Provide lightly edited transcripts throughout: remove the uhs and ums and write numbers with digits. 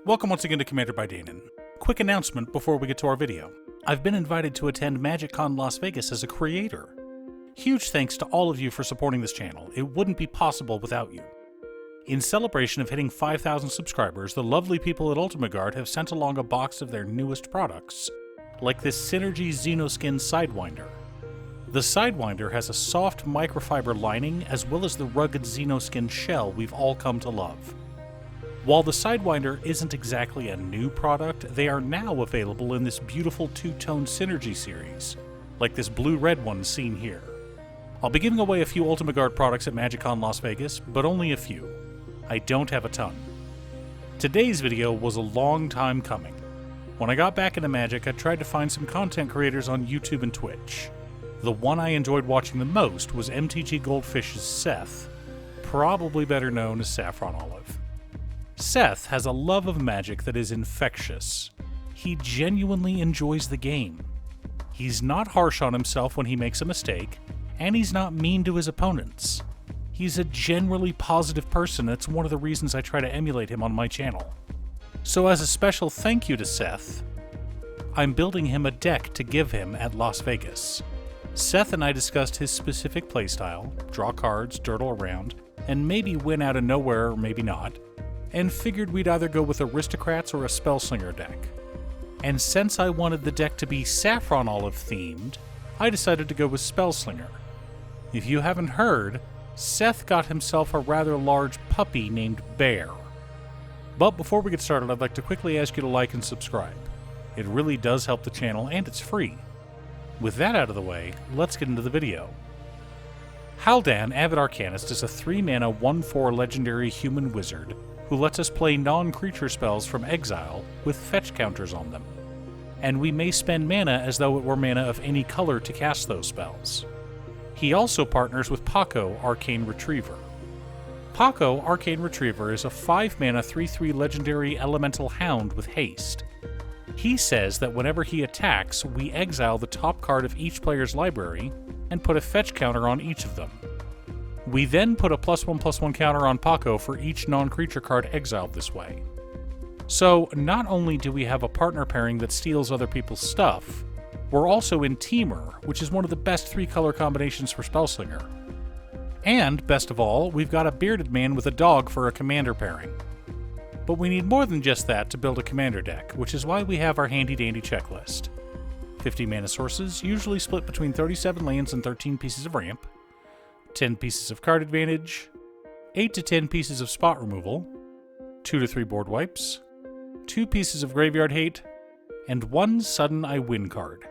Welcome once again to Commander by Danon. Quick announcement before we get to our video. I've been invited to attend MagicCon Las Vegas as a creator. Huge thanks to all of you for supporting this channel. It wouldn't be possible without you. In celebration of hitting 5,000 subscribers, the lovely people at UltimaGuard have sent along a box of their newest products, like this Synergy Xenoskin Sidewinder. The Sidewinder has a soft microfiber lining as well as the rugged Xenoskin shell we've all come to love. While the Sidewinder isn't exactly a new product, they are now available in this beautiful two-tone Synergy series, like this blue-red one seen here. I'll be giving away a few UltimaGuard products at MagicCon Las Vegas, but only a few. I don't have a ton. Today's video was a long time coming. When I got back into Magic, I tried to find some content creators on YouTube and Twitch. The one I enjoyed watching the most was MTG Goldfish's Seth, probably better known as Saffron Olive. Seth has a love of Magic that is infectious. He genuinely enjoys the game. He's not harsh on himself when he makes a mistake, and he's not mean to his opponents. He's a generally positive person. That's one of the reasons I try to emulate him on my channel. So as a special thank you to Seth, I'm building him a deck to give him at Las Vegas. Seth and I discussed his specific playstyle, draw cards, durdle around, and maybe win out of nowhere or maybe not, and figured we'd either go with Aristocrats or a Spellslinger deck. And since I wanted the deck to be Saffron Olive themed, I decided to go with Spellslinger. If you haven't heard, Seth got himself a rather large puppy named Bear. But before we get started, I'd like to quickly ask you to like and subscribe. It really does help the channel, and it's free. With that out of the way, let's get into the video. Haldan, Avid Arcanist, is a 3-mana 1/4 legendary human wizard who lets us play non-creature spells from exile with fetch counters on them. And we may spend mana as though it were mana of any color to cast those spells. He also partners with Pako, Arcane Retriever. Pako, Arcane Retriever, is a 5-mana 3/3 legendary elemental hound with haste. He says that whenever he attacks, we exile the top card of each player's library and put a fetch counter on each of them. We then put a +1/+1 counter on Pako for each non-creature card exiled this way. So, not only do we have a partner pairing that steals other people's stuff, we're also in Temur, which is one of the best 3-color combinations for Spellslinger. And, best of all, we've got a bearded man with a dog for a commander pairing. But we need more than just that to build a commander deck, which is why we have our handy-dandy checklist. 50 mana sources, usually split between 37 lands and 13 pieces of ramp, 10 pieces of card advantage, 8 to 10 pieces of spot removal, 2 to 3 board wipes, 2 pieces of graveyard hate, and 1 sudden I win card.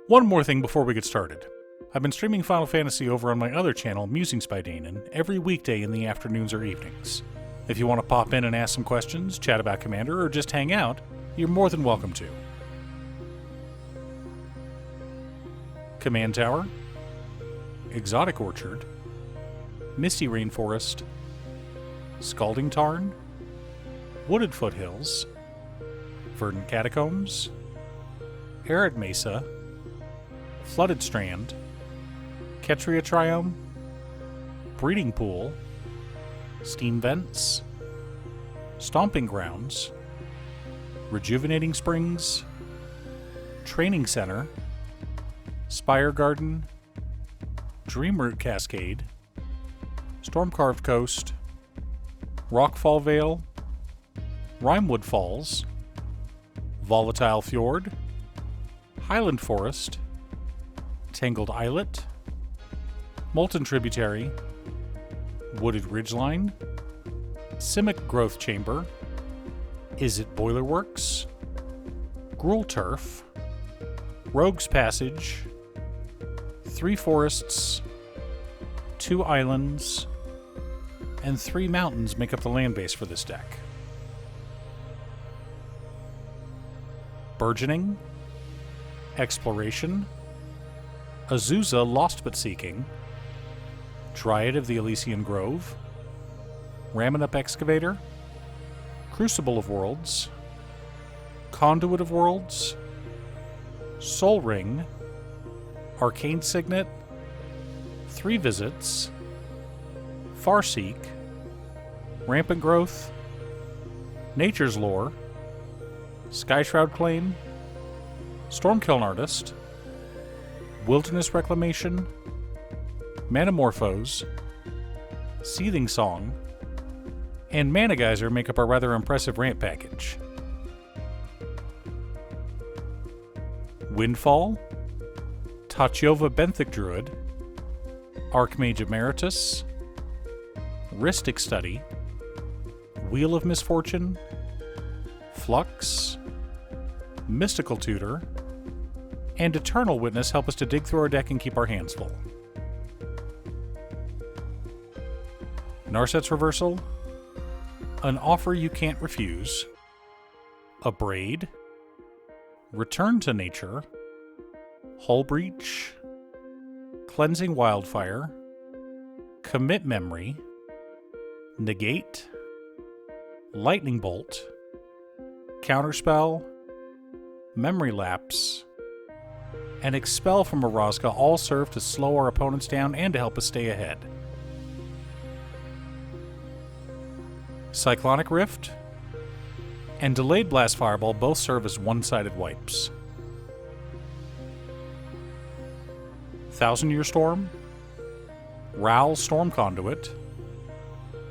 One more thing before we get started. I've been streaming Final Fantasy over on my other channel, Musings by Danon, every weekday in the afternoons or evenings. If you want to pop in and ask some questions, chat about Commander, or just hang out, you're more than welcome to. Command Tower, Exotic Orchard, Misty Rainforest, Scalding Tarn, Wooded Foothills, Verdant Catacombs, Arid Mesa, Flooded Strand, Ketria Triome, Breeding Pool, Steam Vents, Stomping Grounds, Rejuvenating Springs, Training Center, Spire Garden, Dreamroot Cascade, Stormcarved Coast, Rockfall Vale, Rimewood Falls, Volatile Fjord, Highland Forest, Tangled Islet, Molten Tributary, Wooded Ridgeline, Simic Growth Chamber, Izzet Boilerworks, Gruul Turf, Rogue's Passage, 3 forests, 2 islands, and 3 mountains make up the land base for this deck. Burgeoning, Exploration, Azusa Lost But Seeking, Dryad of the Elysian Grove, Raminap Excavator, Crucible of Worlds, Conduit of Worlds, Sol Ring, Arcane Signet, 3 Visits, Farseek, Rampant Growth, Nature's Lore, Skyshroud Claim, Stormkiln Artist, Wilderness Reclamation, Manamorphose, Seething Song, and Mana Geyser make up our rather impressive ramp package. Windfall, Tachyova Benthic Druid, Archmage Emeritus, Rhystic Study, Wheel of Misfortune, Flux, Mystical Tutor, and Eternal Witness help us to dig through our deck and keep our hands full. Narset's Reversal, An Offer You Can't Refuse, Abrade, Return to Nature, Hull Breach, Cleansing Wildfire, Commit Memory, Negate, Lightning Bolt, Counterspell, Memory Lapse, and Expel from Orazca all serve to slow our opponents down and to help us stay ahead. Cyclonic Rift and Delayed Blast Fireball both serve as one-sided wipes. Thousand Year Storm, Ral Storm Conduit,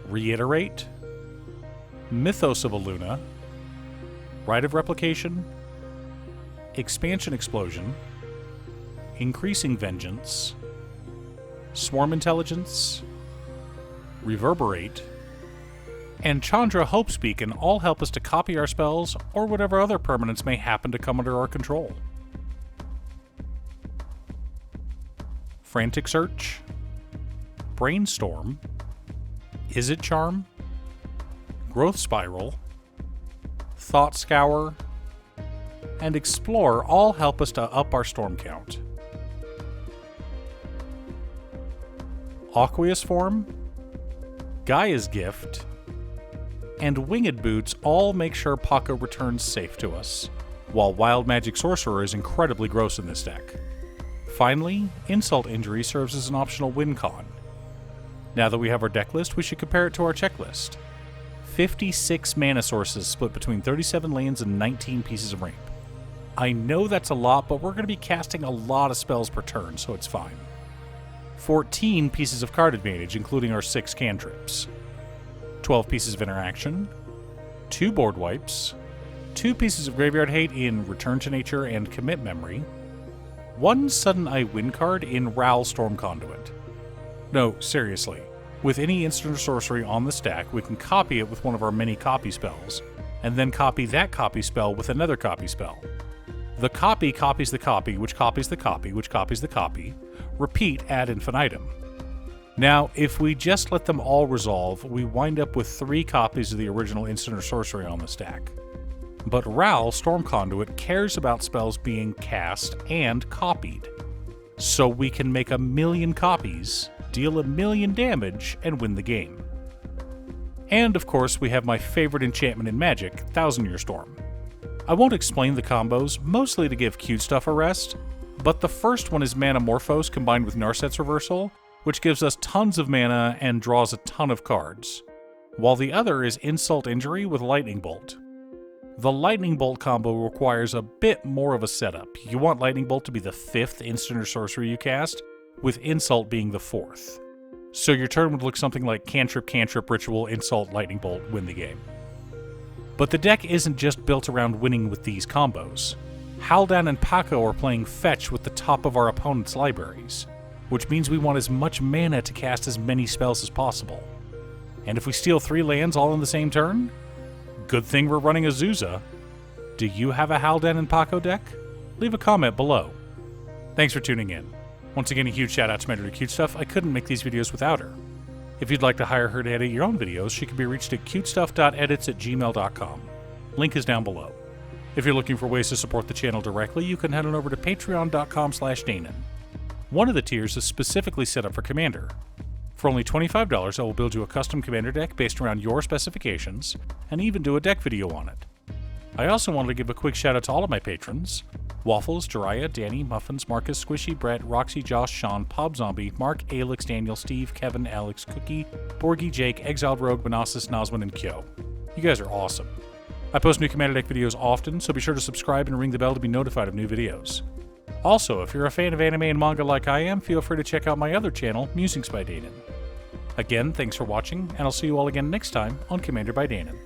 Reiterate, Mythos of Aluna, Rite of Replication, Expansion Explosion, Increasing Vengeance, Swarm Intelligence, Reverberate, and Chandra Hope's Beacon all help us to copy our spells or whatever other permanents may happen to come under our control. Frantic Search, Brainstorm, Izzet Charm, Growth Spiral, Thought Scour, and Explore all help us to up our storm count. Aqueous Form, Gaia's Gift, and Winged Boots all make sure Pako returns safe to us, while Wild Magic Sorcerer is incredibly gross in this deck. Finally, Insult Injury serves as an optional win con. Now that we have our deck list, we should compare it to our checklist. 56 mana sources split between 37 lands and 19 pieces of ramp. I know that's a lot, but we're going to be casting a lot of spells per turn, so it's fine. 14 pieces of card advantage, including our 6 cantrips. 12 pieces of interaction, 2 board wipes, 2 pieces of graveyard hate in Return to Nature and Commit Memory, 1 Sudden Eye win card in Ral Storm Conduit. No, seriously, with any instant or sorcery on the stack, we can copy it with one of our many copy spells, and then copy that copy spell with another copy spell. The copy copies the copy, which copies the copy, which copies the copy. Repeat ad infinitum. Now, if we just let them all resolve, we wind up with 3 copies of the original instant or sorcery on the stack. But Ral, Storm Conduit, cares about spells being cast and copied. So we can make 1,000,000 copies, deal 1,000,000 damage, and win the game. And of course, we have my favorite enchantment in Magic, Thousand Year Storm. I won't explain the combos, mostly to give cute stuff a rest, but the first one is Manamorphose combined with Narset's Reversal, which gives us tons of mana and draws a ton of cards, while the other is Insult Injury with Lightning Bolt. The Lightning Bolt combo requires a bit more of a setup. You want Lightning Bolt to be the 5th instant or sorcery you cast, with Insult being the 4th. So your turn would look something like Cantrip, Cantrip, Ritual, Insult, Lightning Bolt, win the game. But the deck isn't just built around winning with these combos. Haldan and Pako are playing fetch with the top of our opponent's libraries, which means we want as much mana to cast as many spells as possible. And if we steal 3 lands all in the same turn, good thing we're running Azusa. Do you have a Haldan and Pako deck? Leave a comment below. Thanks for tuning in. Once again, a huge shout out to my editor Cute Stuff. I couldn't make these videos without her. If you'd like to hire her to edit your own videos, she can be reached at cutestuff.edits@gmail.com. Link is down below. If you're looking for ways to support the channel directly, you can head on over to patreon.com/Danon. One of the tiers is specifically set up for Commander. For only $25, I will build you a custom Commander deck based around your specifications, and even do a deck video on it. I also wanted to give a quick shout out to all of my patrons: Waffles, Jiraiya, Danny, Muffins, Marcus, Squishy, Brett, Roxy, Josh, Sean, Pob Zombie, Mark, Alex, Daniel, Steve, Kevin, Alex, Cookie, Borgie, Jake, Exiled Rogue, Manassas, Noswin, and Kyo. You guys are awesome. I post new Commander Deck videos often, so be sure to subscribe and ring the bell to be notified of new videos. Also, if you're a fan of anime and manga like I am, feel free to check out my other channel, Musings by Danon. Again, thanks for watching, and I'll see you all again next time on Commander by Danon.